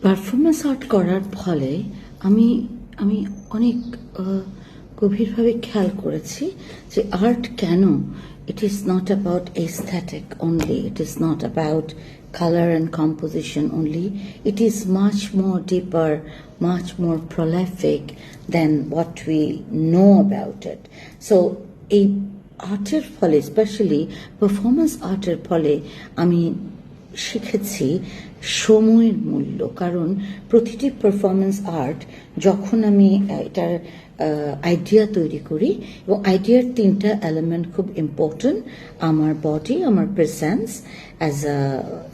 Performance art করার ফলে আমি আমি অনেক গভীরভাবে খেয়াল করেছি যে আর্ট কেন it is not about aesthetic only, it is not about color and composition only. It is much more deeper, much more prolific than what we know about it. So এই আর্টের ফলে, স্পেশালি পারফরমেন্স আর্টের ফলে আমি শিখেছি সময়ের মূল্য। কারণ প্রতিটি পারফরমেন্স আর্ট যখন আমি এটার আইডিয়া তৈরি করি, এবং আইডিয়ার তিনটা এলিমেন্ট খুব ইম্পর্টেন্ট, আমার বডি, আমার প্রেজেন্স অ্যাজ আ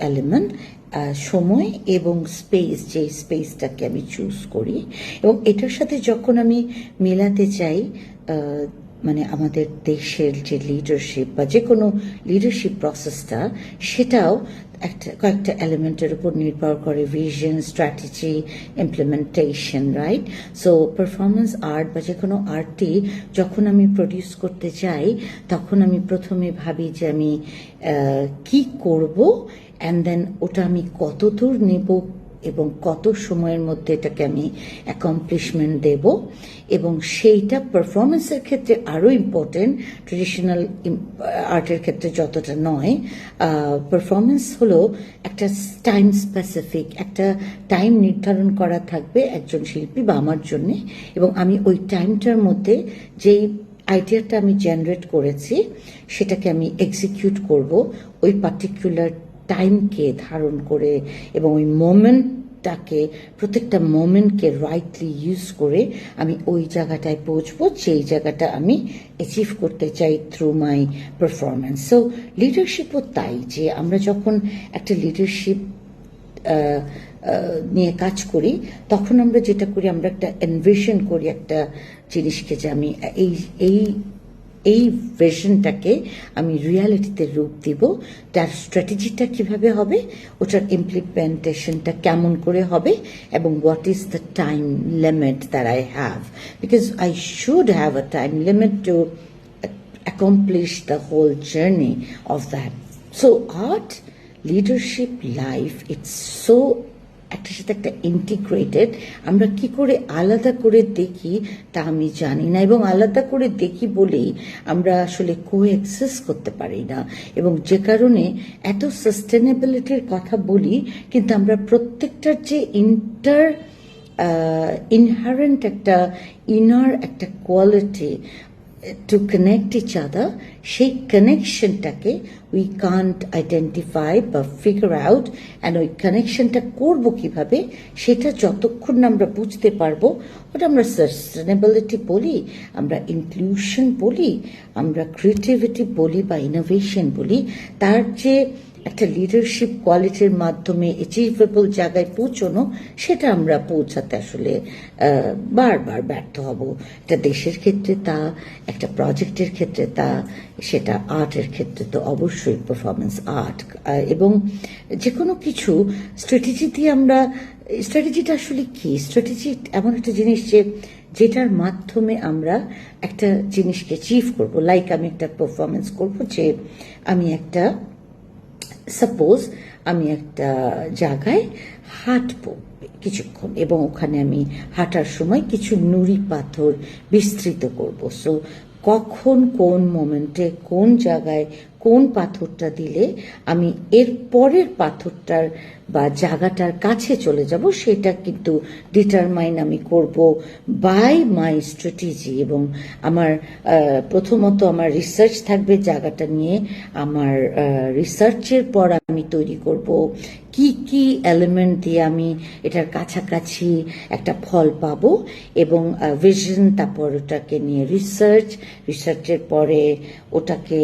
এলিমেন্ট, সময় এবং স্পেস, যে স্পেসটাকে আমি চুজ করি, এবং এটার সাথে যখন আমি মেলাতে চাই মানে আমাদের দেশের যে লিডারশিপ বা যে কোনো লিডারশিপ প্রসেসটা, সেটাও কয়েকটা এলিমেন্টের উপর নির্ভর করে, vision, strategy, implementation, right? So performance art বা যে কোনো আর্টটি যখন আমি প্রডিউস করতে চাই, তখন আমি প্রথমে ভাবি যে আমি কি করব, অ্যান্ড দেন ওটা আমি কত দূর নেব এবং কত সময়ের মধ্যে এটাকে আমি অ্যাকমপ্লিশমেন্ট দেব। এবং সেইটা পারফরমেন্সের ক্ষেত্রে আরও ইম্পর্টেন্ট, ট্রেডিশনাল আর্টের ক্ষেত্রে যতটা নয়। পারফরমেন্স হলো একটা টাইম স্পেসিফিক, একটা টাইম নির্ধারণ করা থাকবে একজন শিল্পী বা আমার জন্যে, এবং আমি ওই টাইমটার মধ্যে যেই আইডিয়াটা আমি জেনারেট করেছি সেটাকে আমি এক্সিকিউট করব ওই পার্টিকুলার টাইমকে ধারণ করে, এবং ওই মোমেন্টটাকে, প্রত্যেকটা মোমেন্টকে রাইটলি ইউজ করে আমি ওই জায়গাটায় পৌঁছবো যেই জায়গাটা আমি অ্যাচিভ করতে চাই থ্রু মাই পারফরমেন্স। সো লিডারশিপও তাই, যে আমরা যখন একটা লিডারশিপ নিয়ে কাজ করি, তখন আমরা যেটা করি, আমরা একটা এনভিশন করি একটা জিনিসকে, যে আমি এই ভিশনটাকে আমি রিয়ালিটিতে রূপ দিব, তার স্ট্র্যাটেজিটা কিভাবে হবে, ওটার ইমপ্লিমেন্টেশনটা কেমন করে হবে, এবং what is the time limit that I have, because I should have a time limit to accomplish the whole journey of that. So art, leadership, life, it's so একটার সাথে একটা ইন্টিগ্রেটেড। আমরা কি করে আলাদা করে দেখি তা আমি জানি না, এবং আলাদা করে দেখি বলেই আমরা আসলে কোএক্সিস্ট করতে পারি না, এবং যে কারণে এত সাস্টেনেবিলিটির কথা বলি, কিন্তু আমরা প্রত্যেকটার যে ইনহারেন্ট একটা ইনার একটা quality to connect each other, সেই কানেকশনটাকে উই কান্ট আইডেন্টিফাই বা ফিগার আউট, অ্যান্ড ওই কানেকশনটা করবো কিভাবে, সেটা যতক্ষণ না আমরা বুঝতে পারবো, ওটা আমরা সাস্টেনেবিলিটি বলি, আমরা ইনক্লুশন বলি, আমরা ক্রিয়েটিভিটি বলি বা ইনোভেশন বলি, তার যে একটা লিডারশিপ কোয়ালিটির মাধ্যমে অ্যাচিভেবল জায়গায় পৌঁছানো, সেটা আমরা পৌঁছাতে আসলে বারবার ব্যর্থ হব। একটা দেশের ক্ষেত্রে তা, একটা প্রজেক্টের ক্ষেত্রে তা, সেটা আর্টের ক্ষেত্রে তো অবশ্যই পারফরমেন্স আর্ট। এবং যে কোনো কিছু স্ট্র্যাটেজি দিয়ে আমরা, স্ট্র্যাটেজিটা আসলে কি? স্ট্র্যাটেজি এমন একটা জিনিস যেটার মাধ্যমে আমরা একটা জিনিসকে অ্যাচিভ করবো। লাইক আমি একটা পারফরমেন্স করবো, যে আমি একটা, সাপোজ আমি একটা জায়গায় হাঁটবো কিছুক্ষণ, এবং ওখানে আমি হাঁটার সময় কিছু নুড়ি পাথর বিস্তৃত করব। সো কখন, কোন মোমেন্টে, কোন জায়গায় কোন পাথরটা দিলে আমি এর পরের পাথরটার বা জায়গাটার কাছে চলে যাব, সেটা কিন্তু ডিটারমাইন আমি করব বাই মাই স্ট্র্যাটেজি। এবং আমার প্রথমত আমার রিসার্চ থাকবে জায়গাটা নিয়ে, আমার রিসার্চের পর আমি তৈরি করব কি কি এলিমেন্ট দিয়ে আমি এটার কাছাকাছি একটা ফল পাবো, এবং ভিশন, তারপর ওটাকে নিয়ে রিসার্চের পরে ওটাকে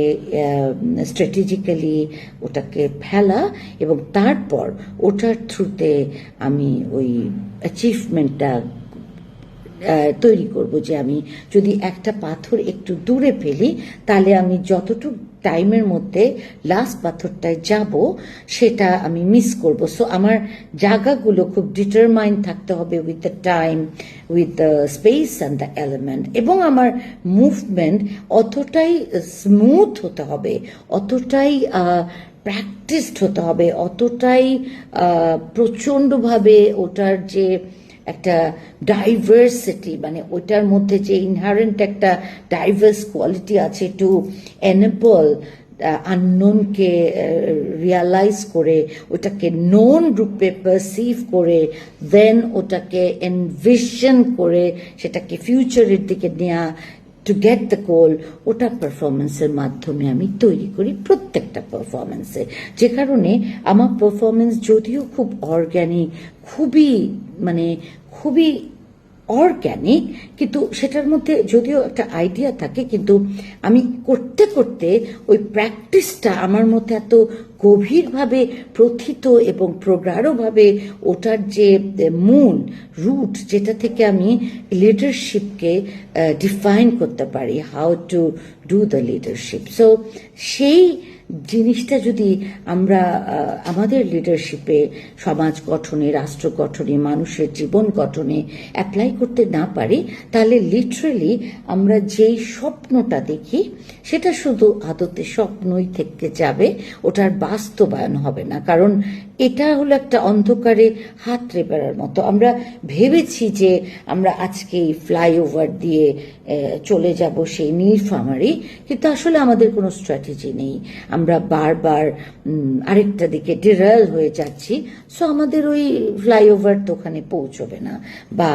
স্ট্র্যাটেজিক্যালি ওটাকে ফেলা, এবং তারপর ওটার থ্রুতে আমি ওই অ্যাচিভমেন্টটা তৈরি করব, যে আমি যদি একটা পাথর একটু দূরে ফেলি, তাহলে আমি যতটুকু টাইমের মধ্যে লাস্ট পাথরটায় যাব সেটা আমি মিস করব। সো আমার জায়গাগুলো খুব ডিটারমাইন থাকতে হবে with the time, with the space and the element, এবং আমার মুভমেন্ট অতটাই স্মুথ হতে হবে, অতটাই প্র্যাকটিসড হতে হবে, অতটাই প্রচণ্ডভাবে ওটার যে একটা ডাইভার্সিটি, মানে ওইটার মধ্যে যে ইনহারেন্ট একটা ডাইভার্স কোয়ালিটি আছে, টু এনেবল আননোনকে রিয়ালাইজ করে, ওটাকে নোন রূপে পারসিভ করে, দেন ওটাকে এনভিশন করে সেটাকে ফিউচারের দিকে নেওয়া, টু গেট দ্য গোল, ওটা পারফরমেন্সের মাধ্যমে আমি তৈরি করি প্রত্যেকটা পারফরমেন্সে। যে কারণে আমার পারফরমেন্স যদিও খুব অর্গ্যানিক, খুবই অর্গ্যানিক, কিন্তু সেটার মধ্যে যদিও একটা আইডিয়া থাকে, কিন্তু আমি করতে করতে ওই প্র্যাকটিসটা আমার মধ্যে এত গভীরভাবে প্রথিত এবং প্রগাঢ়ভাবে ওটার যে মূল রুট, যেটা থেকে আমি লিডারশিপকে ডিফাইন করতে পারি, how to do the leadership. So সেই জিনিসটা যদি আমরা আমাদের লিডারশিপে, সমাজ গঠনে, রাষ্ট্র গঠনে, মানুষের জীবন গঠনে অ্যাপ্লাই করতে না পারি, তাহলে লিটারেলি আমরা যেই স্বপ্নটা দেখি সেটা শুধু আদতে স্বপ্নই থেকে যাবে, ওটার বাস্তবায়ন হবে না। কারণ এটা হলো একটা অন্ধকারে হাতড়ে বেড়ার মতো। আমরা ভেবেছি যে আমরা আজকে এই ফ্লাইওভার দিয়ে চলে যাব সেই নীলফামারী, কিন্তু আসলে আমাদের কোনো স্ট্র্যাটেজি নেই। আমরা বারবার আরেকটা দিকে ডিরাল হয়ে যাচ্ছি। সো আমাদের ওই ফ্লাইওভার তো ওখানে পৌঁছবে না। বা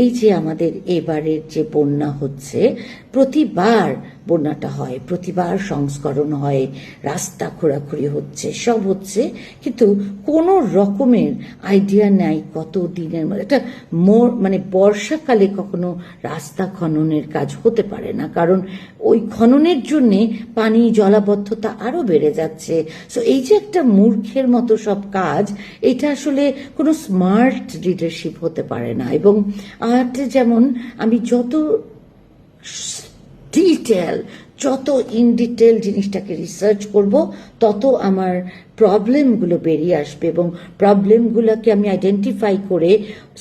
এই যে আমাদের এবারের যে বন্যা হচ্ছে, প্রতিবার বন্যাটা হয়, প্রতিবার সংস্করণ হয়, রাস্তা খোঁড়াখুড়ি হচ্ছে, সব হচ্ছে, কিন্তু কোনো রকমের আইডিয়া নাই কত দিনের মধ্যে একটা বর্ষাকালে কখনো রাস্তা খননের কাজ হতে পারে না, কারণ ওই খননের জন্যে পানি জলাবদ্ধতা আরো বেড়ে যাচ্ছে। সো এই যে একটা মূর্খের মতো সব কাজ, এটা আসলে কোনো স্মার্ট লিডারশিপ হতে পারে না। এবং যেমন আমি যত ইন ডিটেল জিনিসটাকে রিসার্চ করব, তত আমার প্রবলেমগুলো বেরিয়ে আসবে, এবং প্রবলেমগুলোকে আমি আইডেন্টিফাই করে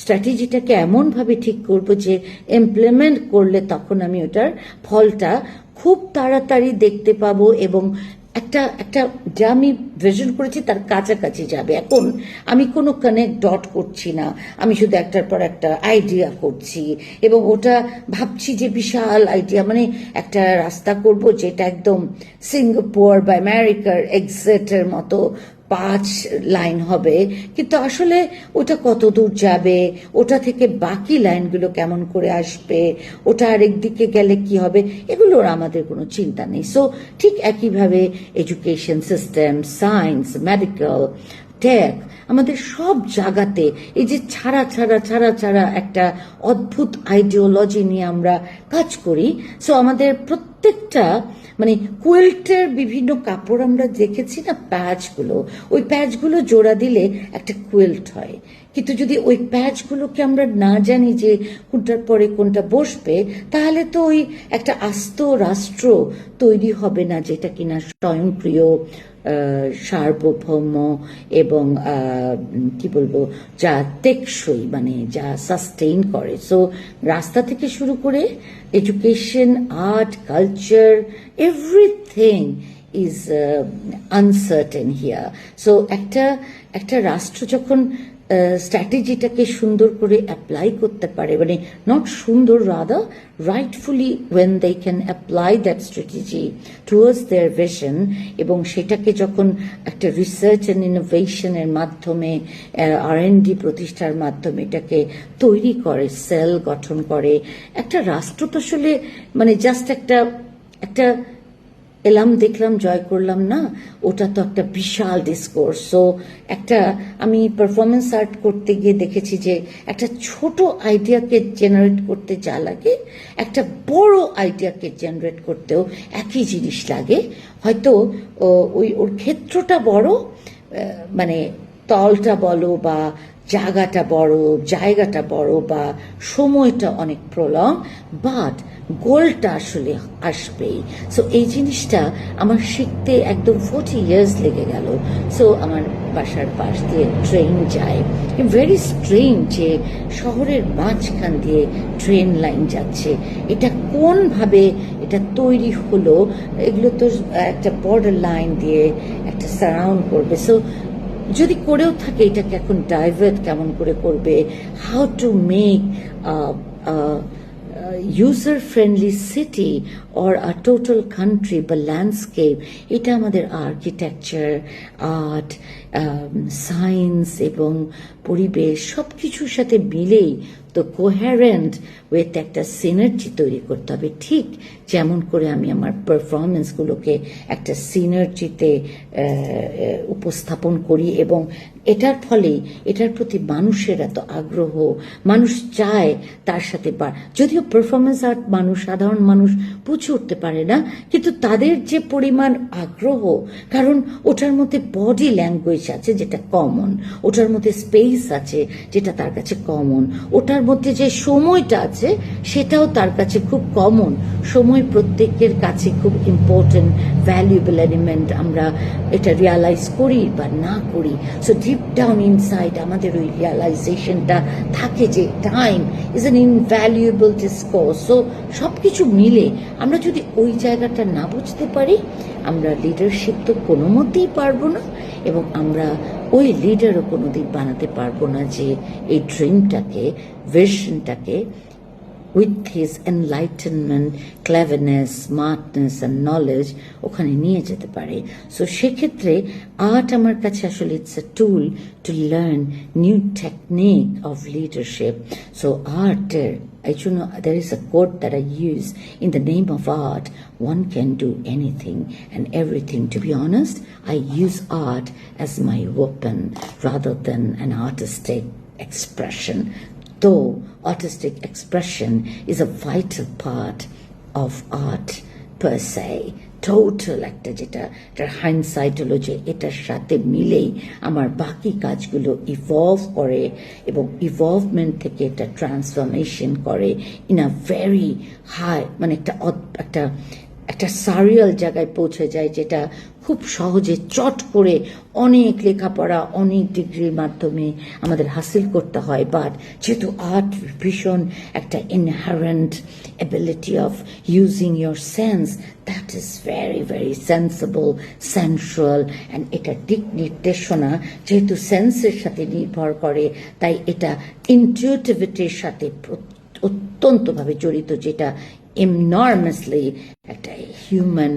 স্ট্র্যাটেজিটাকে এমনভাবে ঠিক করব যে ইমপ্লিমেন্ট করলে তখন আমি ওটার ফলটা খুব তাড়াতাড়ি দেখতে পাবো, এবং একটা যা আমি ভিশন করেছি তার কাছাকাছি যাবে। এখন আমি কোনো কানেক্ট ডট করছি না, আমি শুধু একটার পর একটা আইডিয়া করছি, এবং ওটা ভাবছি যে বিশাল আইডিয়া, একটা রাস্তা করব যেটা একদম সিঙ্গাপুর বা আমেরিকার এক্সিটের মতো 5 লাইন হবে, কিন্তু আসলে ওটা কত দূর যাবে, ওটা থেকে বাকি লাইনগুলো কেমন করে আসবে, ওটা আরেক দিকে গেলে কি হবে, এগুলোর আমাদের কোনো চিন্তা নেই। সো ঠিক একইভাবে education system, science, medical, tech, আমাদের সব জায়গাতে এই যে ছাড়া একটা অদ্ভুত আইডিওলজি নিয়ে আমরা কাজ করি। সো আমাদের প্রত্যেকটা কুইল্টের বিভিন্ন কাপড় আমরা দেখেছি না, প্যাচগুলো, ওই প্যাচগুলো জোড়া দিলে একটা কুইল্ট হয়, কিন্তু যদি ওই প্যাচগুলোকে আমরা না জানি যে কোনটার পরে কোনটা বসবে, তাহলে তো ওই একটা আস্ত রাষ্ট্র তৈরি হবে না, যেটা কিনা স্বয়ংক্রিয়, সার্বভৌম এবং কি বলবো, যা টেকসই, যা সাস্টেইন করে। সো রাস্তা থেকে শুরু করে education, art, culture, everything is uncertain here. So একটা রাষ্ট্র যখন স্ট্র্যাটেজিটাকে সুন্দর করে অ্যাপ্লাই করতে পারে, নট সুন্দর, rather rightfully when they can apply that strategy towards their vision, এবং সেটাকে যখন একটা রিসার্চ অ্যান্ড ইনোভেশনের মাধ্যমে, R&D প্রতিষ্ঠার মাধ্যমে এটাকে তৈরি করে, সেল গঠন করে, একটা রাষ্ট্র তো আসলে জাস্ট একটা এলাম, দেখলাম, জয় করলাম না, ওটা তো একটা বিশাল ডিসকোর্স। সো আমি পারফরমেন্স আর্ট করতে গিয়ে দেখেছি যে একটা ছোট আইডিয়াকে জেনারেট করতে যা লাগে, একটা বড় আইডিয়াকে জেনারেট করতেও একই জিনিস লাগে। হয়তো ওর ক্ষেত্রটা বড়, তলটা বলো বা জায়গাটা বড় বা সময়টা অনেক প্রলং, বাট গোলটা আসলে আসবেই। সো এই জিনিসটা আমার শিখতে একদম 40 ইয়ার্স লেগে গেল। সো আমার বাসার পাশ দিয়ে ট্রেন যায়, ভেরি স্ট্রেঞ্জ যে শহরের মাঝখান দিয়ে ট্রেন লাইন যাচ্ছে, এটা কোনভাবে এটা তৈরি হলো, এগুলো তো একটা বর্ডার লাইন দিয়ে একটা সারাউন্ড করবে। সো যদি করেও থাকে এটাকে এখন ডাইভার্ট কেমন করে করবে, how to make user friendly city or a total country বা ল্যান্ডস্কেপ, এটা আমাদের আর্কিটেকচার, আর্ট, সায়েন্স এবং পরিবেশ সব কিছুর সাথে মিলেই তো কোহেরেন্ট উইথ একটা সিনার্জি তৈরি করতে হবে। ঠিক যেমন করে আমি আমার পারফরমেন্সগুলোকে একটা সিনার্জিতে উপস্থাপন করি এবং এটার ফলেই এটার প্রতি মানুষের এত আগ্রহ, মানুষ চায় তার সাথে যদিও পারফরমেন্স আর্ট সাধারণ মানুষ বুঝে উঠতে পারে না, কিন্তু তাদের যে পরিমাণ আগ্রহ, কারণ ওটার মধ্যে বডি ল্যাঙ্গুয়েজ আছে যেটা কমন, ওটার মধ্যে স্পেস আছে যেটা তার কাছে কমন, ওটার মধ্যে যে সময়টা আছে সেটাও তার কাছে খুব কমন। সময় প্রত্যেকের কাছে খুব ইম্পর্টেন্ট, ভ্যালুয়েবল এলিমেন্ট, আমরা এটা রিয়ালাইজ করি বা না করি। সো ডিপ ডাউন ইনসাইড আমাদের ওই রিয়ালাইজেশনটা থাকে যে time is an invaluable discourse. So সব কিছু মিলে আমরা যদি ওই জায়গাটা না বুঝতে পারি, আমরা লিডারশিপ তো কোনো মতেই পারবো না, এবং আমরা ওই লিডারও কোনোদিন বানাতে পারবো না যে এই ড্রিমটাকে, ভিশনটাকে with his enlightenment, cleverness, smartness and knowledge ওখানে নিয়ে যেতে পারে। সো সেক্ষেত্রে আর্ট আমার কাছে আসলে it's a tool to learn new technique of leadership. So art, there is a quote that I use: in the name of art one can do anything and everything. To be honest, I use art as my weapon rather than an artistic expression, though artistic expression is a vital part of art per se. Total একটা যেটার হাইন্ডসাইট হলো যে এটার সাথে মিলেই আমার বাকি কাজগুলো ইভলভ করে এবং ইভলভমেন্ট থেকে এটা ট্রান্সফরমেশন করে ইন আ ভেরি হাই, মানে একটা সারিয়াল জায়গায় পৌঁছে যায়, যেটা খুব সহজে চট করে অনেক লেখাপড়া, অনেক ডিগ্রির মাধ্যমে আমাদের হাসিল করতে হয়। বাট যেহেতু আর্ট ভীষণ একটা inherent ability of using your sense, that is very very sensible, sensual, and এটা দিক নির্দেশনা যেহেতু সেন্সের সাথে নির্ভর করে, তাই এটা ইনটিউটিভিটির সাথে অত্যন্তভাবে জড়িত, যেটা এনর্মাসলি একটা হিউম্যান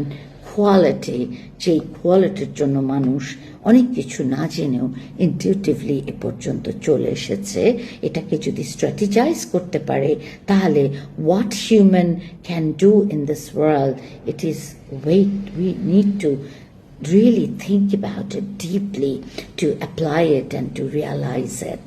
কোয়ালিটি, যেই কোয়ালিটির জন্য মানুষ অনেক কিছু না জেনেও ইনটিউটিভলি এ পর্যন্ত চলে এসেছে। এটাকে যদি স্ট্র্যাটেজাইজ করতে পারে, তাহলে what human can do in this world, it is we need to really think about it deeply to apply it and to realize it.